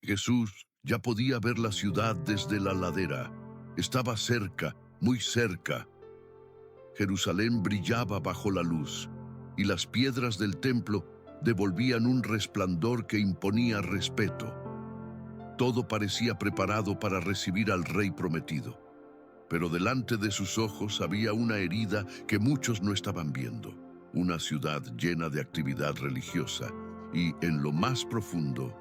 Jesús ya podía ver la ciudad desde la ladera. Estaba cerca, muy cerca. Jerusalén brillaba bajo la luz, y las piedras del templo devolvían un resplandor que imponía respeto. Todo parecía preparado para recibir al rey prometido, pero delante de sus ojos había una herida que muchos no estaban viendo. Una ciudad llena de actividad religiosa y, en lo más profundo,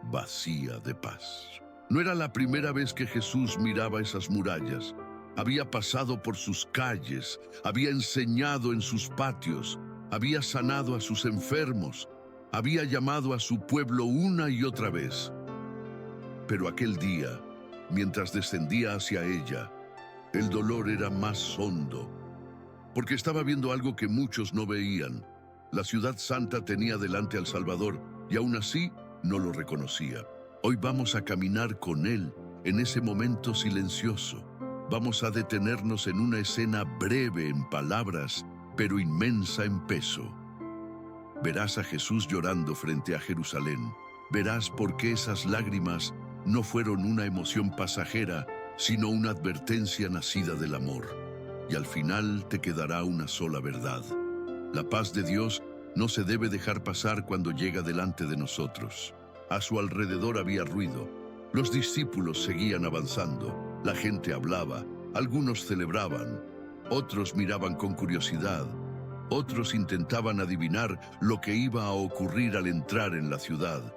vacía de paz. No era la primera vez que Jesús miraba esas murallas. Había pasado por sus calles, había enseñado en sus patios, había sanado a sus enfermos, había llamado a su pueblo una y otra vez. Pero aquel día, mientras descendía hacia ella, el dolor era más hondo, porque estaba viendo algo que muchos no veían. La ciudad santa tenía delante al Salvador, y aún así no lo reconocía. Hoy vamos a caminar con Él en ese momento silencioso. Vamos a detenernos en una escena breve en palabras, pero inmensa en peso. Verás a Jesús llorando frente a Jerusalén. Verás por qué esas lágrimas no fueron una emoción pasajera, sino una advertencia nacida del amor. Y al final te quedará una sola verdad. La paz de Dios no se debe dejar pasar cuando llega delante de nosotros. A su alrededor había ruido. Los discípulos seguían avanzando. La gente hablaba. Algunos celebraban. Otros miraban con curiosidad. Otros intentaban adivinar lo que iba a ocurrir al entrar en la ciudad.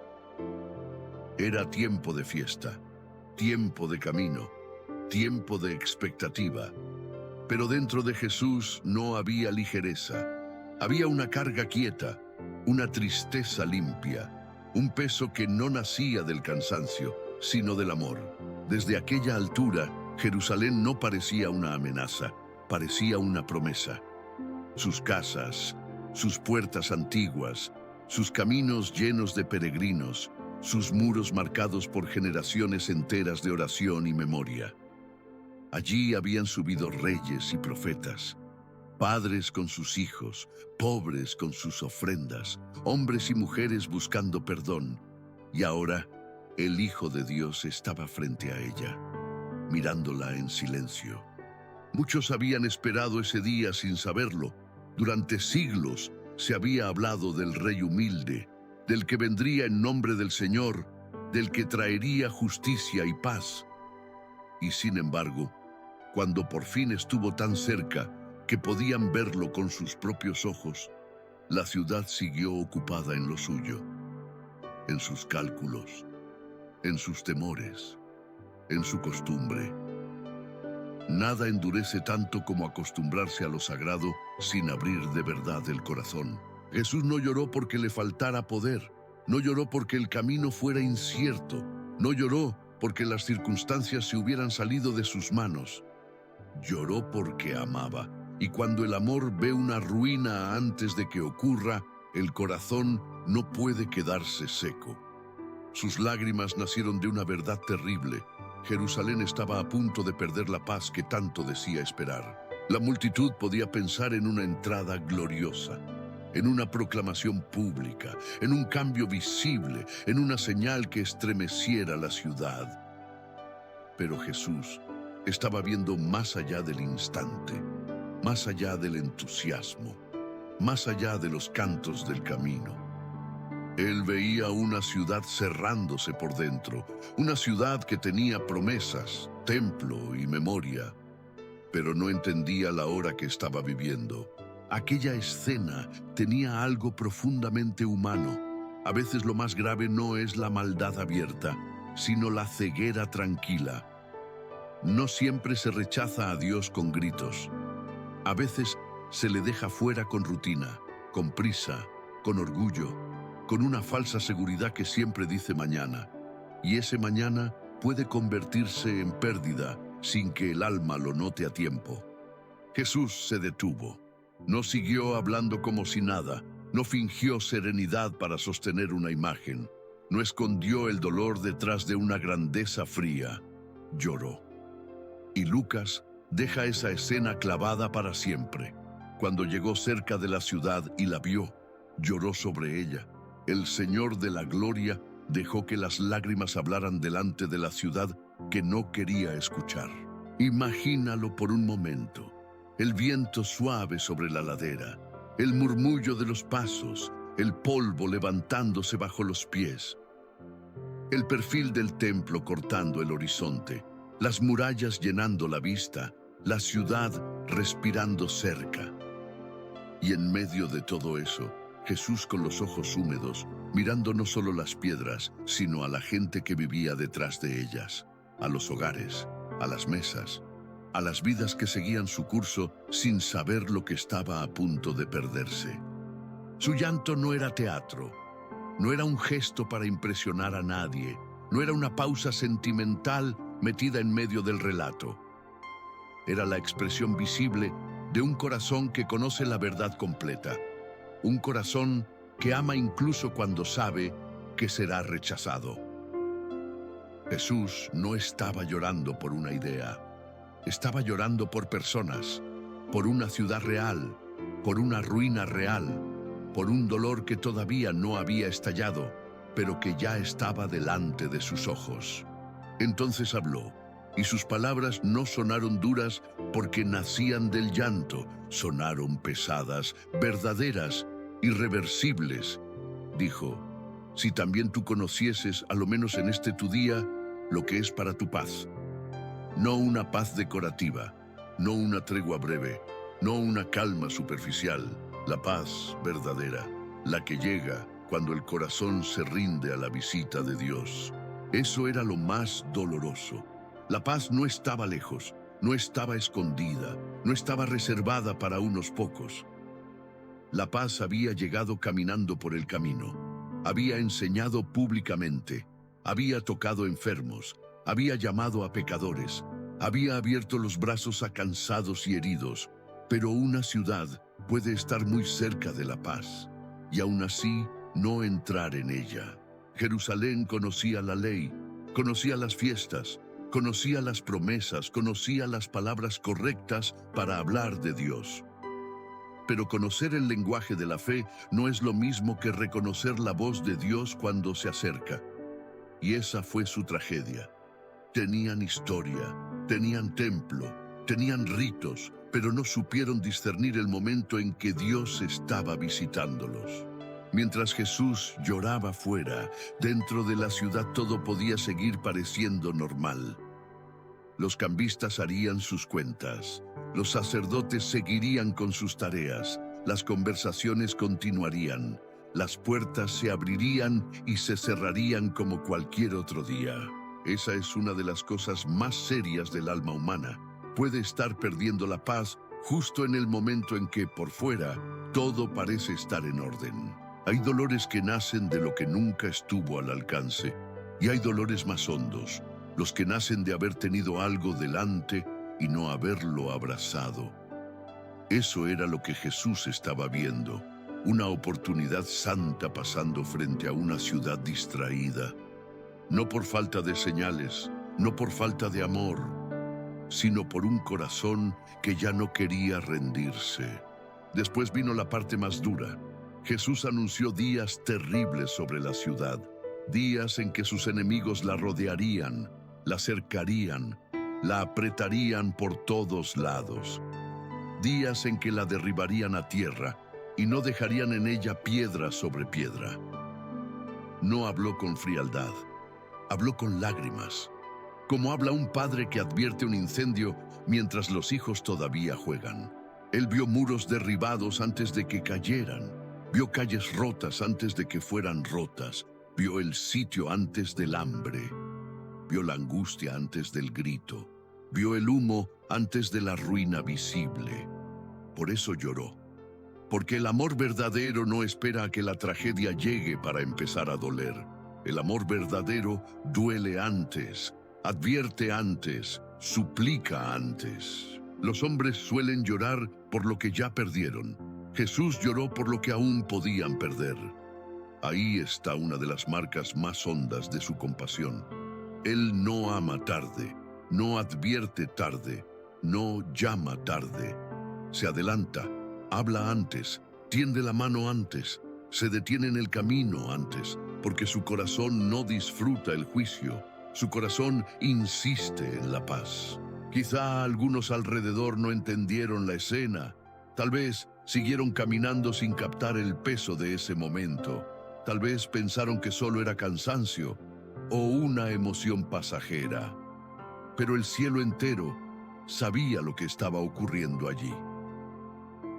Era tiempo de fiesta, tiempo de camino, tiempo de expectativa. Pero dentro de Jesús no había ligereza. Había una carga quieta, una tristeza limpia, un peso que no nacía del cansancio, sino del amor. Desde aquella altura, Jerusalén no parecía una amenaza, parecía una promesa. Sus casas, sus puertas antiguas, sus caminos llenos de peregrinos, sus muros marcados por generaciones enteras de oración y memoria. Allí habían subido reyes y profetas, padres con sus hijos, pobres con sus ofrendas, hombres y mujeres buscando perdón. Y ahora, el Hijo de Dios estaba frente a ella, mirándola en silencio. Muchos habían esperado ese día sin saberlo. Durante siglos se había hablado del Rey humilde, del que vendría en nombre del Señor, del que traería justicia y paz. Y sin embargo, cuando por fin estuvo tan cerca que podían verlo con sus propios ojos, la ciudad siguió ocupada en lo suyo, en sus cálculos, en sus temores, en su costumbre. Nada endurece tanto como acostumbrarse a lo sagrado sin abrir de verdad el corazón. Jesús no lloró porque le faltara poder, no lloró porque el camino fuera incierto, no lloró porque las circunstancias se hubieran salido de sus manos. Lloró porque amaba, y cuando el amor ve una ruina antes de que ocurra, el corazón no puede quedarse seco. Sus lágrimas nacieron de una verdad terrible. Jerusalén estaba a punto de perder la paz que tanto decía esperar. La multitud podía pensar en una entrada gloriosa, en una proclamación pública, en un cambio visible, en una señal que estremeciera la ciudad. Pero Jesús estaba viendo más allá del instante, más allá del entusiasmo, más allá de los cantos del camino. Él veía una ciudad cerrándose por dentro, una ciudad que tenía promesas, templo y memoria, pero no entendía la hora que estaba viviendo. Aquella escena tenía algo profundamente humano. A veces lo más grave no es la maldad abierta, sino la ceguera tranquila. No siempre se rechaza a Dios con gritos. A veces se le deja fuera con rutina, con prisa, con orgullo, con una falsa seguridad que siempre dice mañana. Y ese mañana puede convertirse en pérdida sin que el alma lo note a tiempo. Jesús se detuvo. No siguió hablando como si nada. No fingió serenidad para sostener una imagen. No escondió el dolor detrás de una grandeza fría. Lloró. Y Lucas deja esa escena clavada para siempre. Cuando llegó cerca de la ciudad y la vio, lloró sobre ella. El Señor de la gloria Dejó que las lágrimas hablaran delante de la ciudad que no quería escuchar. Imagínalo por un momento. El viento suave sobre la ladera, el murmullo de los pasos, el polvo levantándose bajo los pies, el perfil del templo cortando el horizonte, las murallas llenando la vista, la ciudad respirando cerca. Y en medio de todo eso, Jesús con los ojos húmedos, mirando no solo las piedras, sino a la gente que vivía detrás de ellas, a los hogares, a las mesas, a las vidas que seguían su curso sin saber lo que estaba a punto de perderse. Su llanto no era teatro, no era un gesto para impresionar a nadie, no era una pausa sentimental metida en medio del relato. Era la expresión visible de un corazón que conoce la verdad completa, un corazón que ama incluso cuando sabe que será rechazado. Jesús no estaba llorando por una idea, estaba llorando por personas, por una ciudad real, por una ruina real, por un dolor que todavía no había estallado, pero que ya estaba delante de sus ojos. Entonces habló, y sus palabras no sonaron duras porque nacían del llanto, sonaron pesadas, verdaderas, irreversibles. Dijo: si también tú conocieses, a lo menos en este tu día, lo que es para tu paz. No una paz decorativa, no una tregua breve, no una calma superficial, la paz verdadera, la que llega cuando el corazón se rinde a la visita de Dios. Eso era lo más doloroso. La paz no estaba lejos, no estaba escondida, no estaba reservada para unos pocos. La paz había llegado caminando por el camino, había enseñado públicamente, había tocado enfermos, había llamado a pecadores, había abierto los brazos a cansados y heridos. Pero una ciudad puede estar muy cerca de la paz y aún así no entrar en ella. Jerusalén conocía la ley, conocía las fiestas, conocía las promesas, conocía las palabras correctas para hablar de Dios. Pero conocer el lenguaje de la fe no es lo mismo que reconocer la voz de Dios cuando se acerca. Y esa fue su tragedia. Tenían historia, tenían templo, tenían ritos, pero no supieron discernir el momento en que Dios estaba visitándolos. Mientras Jesús lloraba fuera, dentro de la ciudad todo podía seguir pareciendo normal. Los cambistas harían sus cuentas, los sacerdotes seguirían con sus tareas, las conversaciones continuarían, las puertas se abrirían y se cerrarían como cualquier otro día. Esa es una de las cosas más serias del alma humana. Puede estar perdiendo la paz justo en el momento en que, por fuera, todo parece estar en orden. Hay dolores que nacen de lo que nunca estuvo al alcance, y hay dolores más hondos, los que nacen de haber tenido algo delante y no haberlo abrazado. Eso era lo que Jesús estaba viendo, una oportunidad santa pasando frente a una ciudad distraída. No por falta de señales, no por falta de amor, sino por un corazón que ya no quería rendirse. Después vino la parte más dura. Jesús anunció días terribles sobre la ciudad, días en que sus enemigos la rodearían, la cercarían, la apretarían por todos lados, días en que la derribarían a tierra y no dejarían en ella piedra sobre piedra. No habló con frialdad, habló con lágrimas, como habla un padre que advierte un incendio mientras los hijos todavía juegan. Él vio muros derribados antes de que cayeran, vio calles rotas antes de que fueran rotas, vio el sitio antes del hambre, vio la angustia antes del grito, vio el humo antes de la ruina visible. Por eso lloró, porque el amor verdadero no espera a que la tragedia llegue para empezar a doler. El amor verdadero duele antes, advierte antes, suplica antes. Los hombres suelen llorar por lo que ya perdieron. Jesús lloró por lo que aún podían perder. Ahí está una de las marcas más hondas de su compasión. Él no ama tarde, no advierte tarde, no llama tarde. Se adelanta, habla antes, tiende la mano antes, se detiene en el camino antes, porque su corazón no disfruta el juicio, su corazón insiste en la paz. Quizá algunos alrededor no entendieron la escena, tal vez siguieron caminando sin captar el peso de ese momento, tal vez pensaron que solo era cansancio o una emoción pasajera. Pero el cielo entero sabía lo que estaba ocurriendo allí.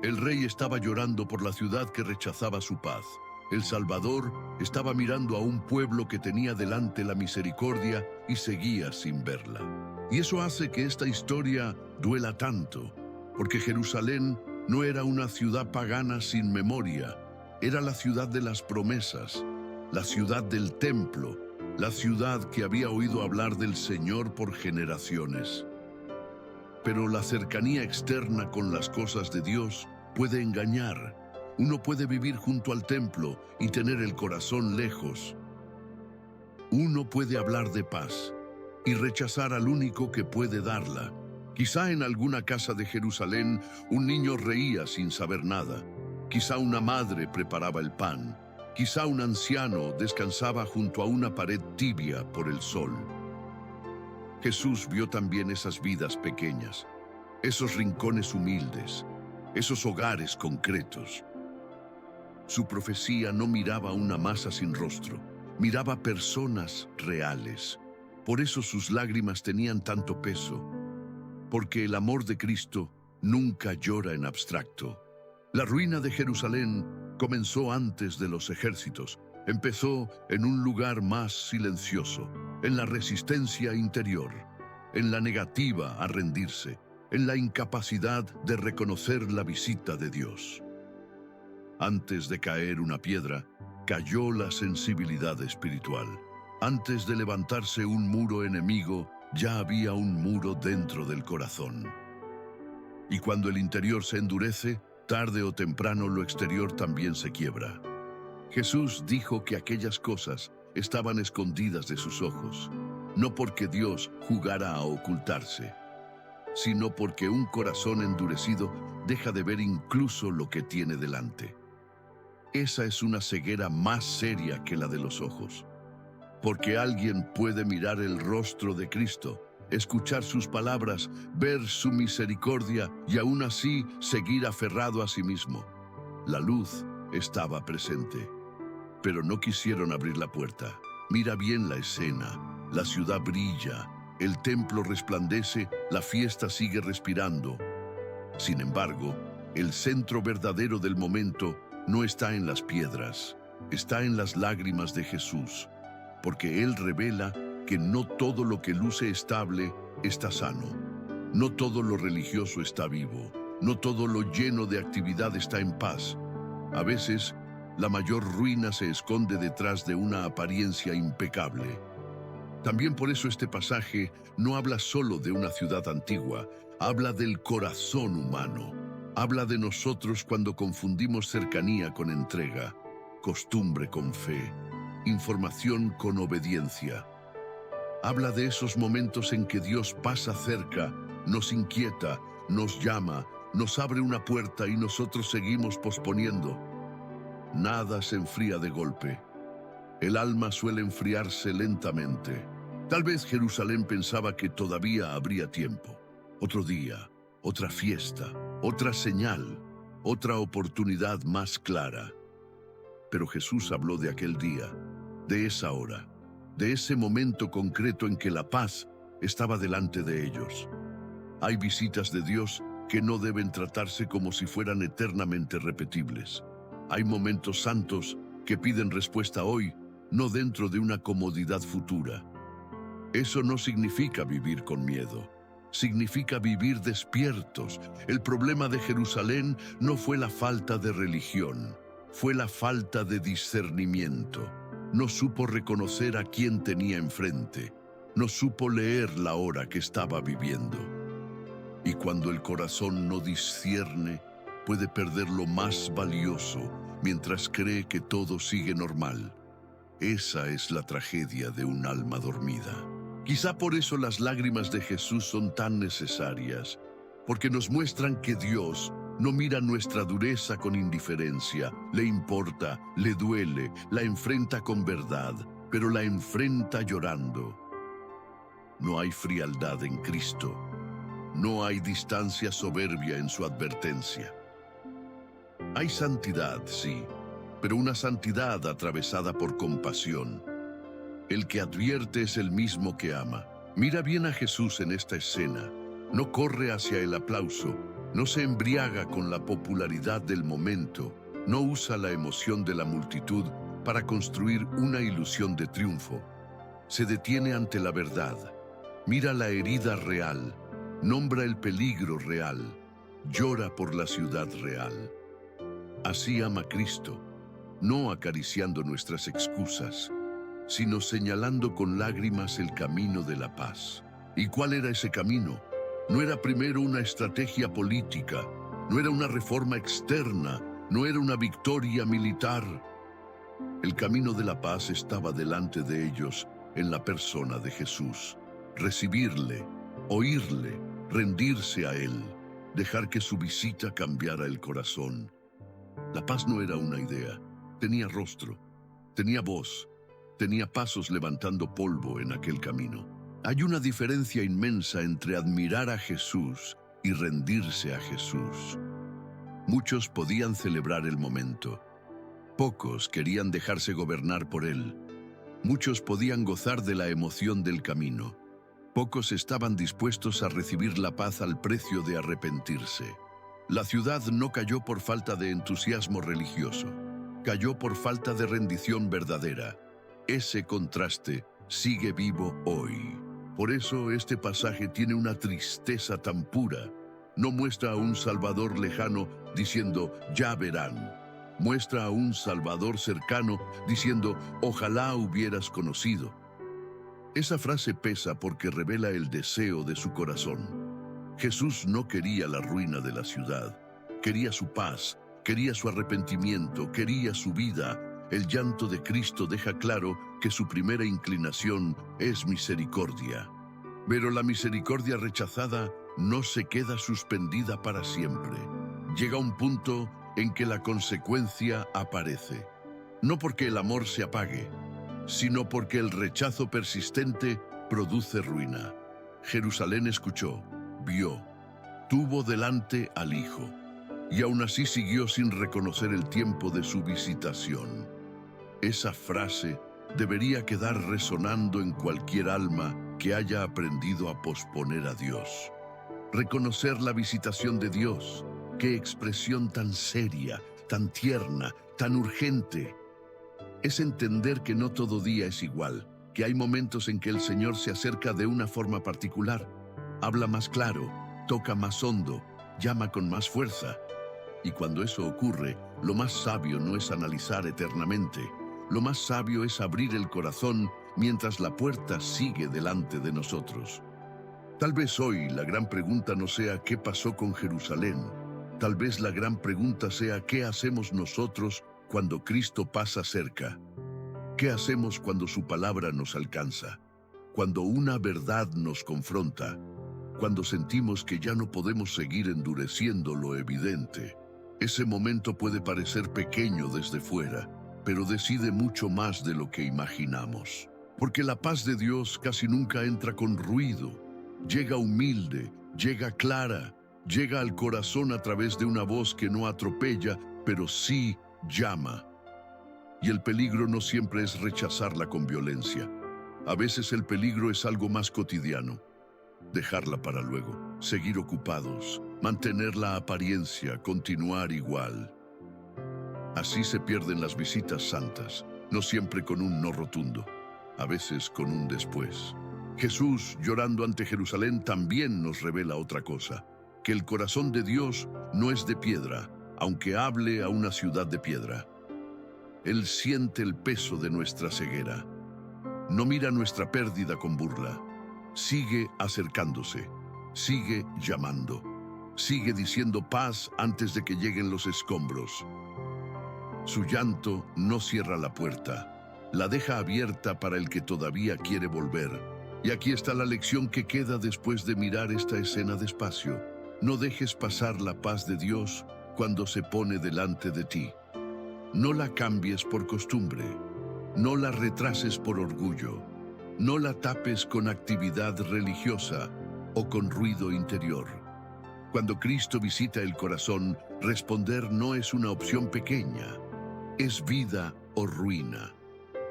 El rey estaba llorando por la ciudad que rechazaba su paz. El Salvador estaba mirando a un pueblo que tenía delante la misericordia y seguía sin verla. Y eso hace que esta historia duela tanto, porque Jerusalén no era una ciudad pagana sin memoria, era la ciudad de las promesas, la ciudad del templo, la ciudad que había oído hablar del Señor por generaciones. Pero la cercanía externa con las cosas de Dios puede engañar. Uno puede vivir junto al templo y tener el corazón lejos. Uno puede hablar de paz y rechazar al único que puede darla. Quizá en alguna casa de Jerusalén un niño reía sin saber nada. Quizá una madre preparaba el pan. Quizá un anciano descansaba junto a una pared tibia por el sol. Jesús vio también esas vidas pequeñas, esos rincones humildes, esos hogares concretos. Su profecía no miraba una masa sin rostro, miraba personas reales. Por eso sus lágrimas tenían tanto peso, porque el amor de Cristo nunca llora en abstracto. La ruina de Jerusalén comenzó antes de los ejércitos. Empezó en un lugar más silencioso, en la resistencia interior, en la negativa a rendirse, en la incapacidad de reconocer la visita de Dios. Antes de caer una piedra, cayó la sensibilidad espiritual. Antes de levantarse un muro enemigo, ya había un muro dentro del corazón. Y cuando el interior se endurece, tarde o temprano lo exterior también se quiebra. Jesús dijo que aquellas cosas estaban escondidas de sus ojos, no porque Dios jugara a ocultarse, sino porque un corazón endurecido deja de ver incluso lo que tiene delante. Esa es una ceguera más seria que la de los ojos, porque alguien puede mirar el rostro de Cristo, escuchar sus palabras, ver su misericordia y aún así seguir aferrado a sí mismo. La luz estaba presente, pero no quisieron abrir la puerta. Mira bien la escena. La ciudad brilla, el templo resplandece, la fiesta sigue respirando. Sin embargo, el centro verdadero del momento no está en las piedras, está en las lágrimas de Jesús, porque Él revela que no todo lo que luce estable está sano. No todo lo religioso está vivo. No todo lo lleno de actividad está en paz. A veces, la mayor ruina se esconde detrás de una apariencia impecable. También por eso este pasaje no habla solo de una ciudad antigua, habla del corazón humano. Habla de nosotros cuando confundimos cercanía con entrega, costumbre con fe, información con obediencia. Habla de esos momentos en que Dios pasa cerca, nos inquieta, nos llama, nos abre una puerta y nosotros seguimos posponiendo. Nada se enfría de golpe. El alma suele enfriarse lentamente. Tal vez Jerusalén pensaba que todavía habría tiempo. Otro día, otra fiesta, otra señal, otra oportunidad más clara. Pero Jesús habló de aquel día, de esa hora, de ese momento concreto en que la paz estaba delante de ellos. Hay visitas de Dios que no deben tratarse como si fueran eternamente repetibles. Hay momentos santos que piden respuesta hoy, no dentro de una comodidad futura. Eso no significa vivir con miedo. Significa vivir despiertos. El problema de Jerusalén no fue la falta de religión, fue la falta de discernimiento. No supo reconocer a quién tenía enfrente. No supo leer la hora que estaba viviendo. Y cuando el corazón no discierne, puede perder lo más valioso mientras cree que todo sigue normal. Esa es la tragedia de un alma dormida. Quizá por eso las lágrimas de Jesús son tan necesarias, porque nos muestran que Dios No mira nuestra dureza con indiferencia, le importa, le duele, la enfrenta con verdad, pero la enfrenta llorando. No hay frialdad en Cristo, no hay distancia soberbia en su advertencia. Hay santidad, sí, pero una santidad atravesada por compasión. El que advierte es el mismo que ama. Mira bien a Jesús en esta escena. No corre hacia el aplauso, no se embriaga con la popularidad del momento, no usa la emoción de la multitud para construir una ilusión de triunfo. Se detiene ante la verdad, mira la herida real, nombra el peligro real, llora por la ciudad real. Así ama Cristo, no acariciando nuestras excusas, sino señalando con lágrimas el camino de la paz. ¿Y cuál era ese camino? No era primero una estrategia política, no era una reforma externa, no era una victoria militar. El camino de la paz estaba delante de ellos en la persona de Jesús. Recibirle, oírle, rendirse a Él, dejar que su visita cambiara el corazón. La paz no era una idea, tenía rostro, tenía voz, tenía pasos levantando polvo en aquel camino. Hay una diferencia inmensa entre admirar a Jesús y rendirse a Jesús. Muchos podían celebrar el momento. Pocos querían dejarse gobernar por él. Muchos podían gozar de la emoción del camino. Pocos estaban dispuestos a recibir la paz al precio de arrepentirse. La ciudad no cayó por falta de entusiasmo religioso. Cayó por falta de rendición verdadera. Ese contraste sigue vivo hoy. Por eso este pasaje tiene una tristeza tan pura. No muestra a un Salvador lejano diciendo, ya verán. Muestra a un Salvador cercano diciendo, ojalá hubieras conocido. Esa frase pesa porque revela el deseo de su corazón. Jesús no quería la ruina de la ciudad. Quería su paz, quería su arrepentimiento, quería su vida. El llanto de Cristo deja claro que su primera inclinación es misericordia. Pero la misericordia rechazada no se queda suspendida para siempre. Llega un punto en que la consecuencia aparece. No porque el amor se apague, sino porque el rechazo persistente produce ruina. Jerusalén escuchó, vio, tuvo delante al Hijo, y aún así siguió sin reconocer el tiempo de su visitación. Esa frase debería quedar resonando en cualquier alma que haya aprendido a posponer a Dios. Reconocer la visitación de Dios, qué expresión tan seria, tan tierna, tan urgente. Es entender que no todo día es igual, que hay momentos en que el Señor se acerca de una forma particular, habla más claro, toca más hondo, llama con más fuerza. Y cuando eso ocurre, lo más sabio no es analizar eternamente. Lo más sabio es abrir el corazón mientras la puerta sigue delante de nosotros. Tal vez hoy la gran pregunta no sea ¿qué pasó con Jerusalén? Tal vez la gran pregunta sea ¿qué hacemos nosotros cuando Cristo pasa cerca? ¿Qué hacemos cuando su palabra nos alcanza? Cuando una verdad nos confronta, cuando sentimos que ya no podemos seguir endureciendo lo evidente. Ese momento puede parecer pequeño desde fuera, pero decide mucho más de lo que imaginamos. Porque la paz de Dios casi nunca entra con ruido. Llega humilde, llega clara, llega al corazón a través de una voz que no atropella, pero sí llama. Y el peligro no siempre es rechazarla con violencia. A veces el peligro es algo más cotidiano. Dejarla para luego, seguir ocupados, mantener la apariencia, continuar igual. Así se pierden las visitas santas, no siempre con un no rotundo, a veces con un después. Jesús, llorando ante Jerusalén, también nos revela otra cosa, que el corazón de Dios no es de piedra, aunque hable a una ciudad de piedra. Él siente el peso de nuestra ceguera. No mira nuestra pérdida con burla. Sigue acercándose, sigue llamando, sigue diciendo paz antes de que lleguen los escombros. Su llanto no cierra la puerta, la deja abierta para el que todavía quiere volver. Y aquí está la lección que queda después de mirar esta escena despacio. No dejes pasar la paz de Dios cuando se pone delante de ti. No la cambies por costumbre, no la retrases por orgullo, no la tapes con actividad religiosa o con ruido interior. Cuando Cristo visita el corazón, responder no es una opción pequeña, es vida o ruina,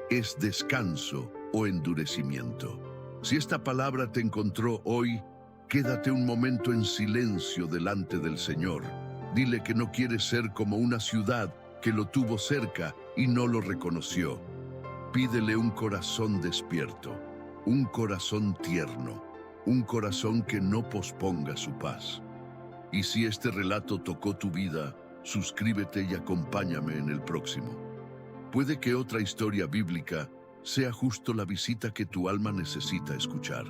es descanso o endurecimiento. Si esta palabra te encontró hoy, quédate un momento en silencio delante del Señor. Dile que no quieres ser como una ciudad que lo tuvo cerca y no lo reconoció. Pídele un corazón despierto, un corazón tierno, un corazón que no posponga su paz. Y si este relato tocó tu vida, suscríbete y acompáñame en el próximo. Puede que otra historia bíblica sea justo la visita que tu alma necesita escuchar.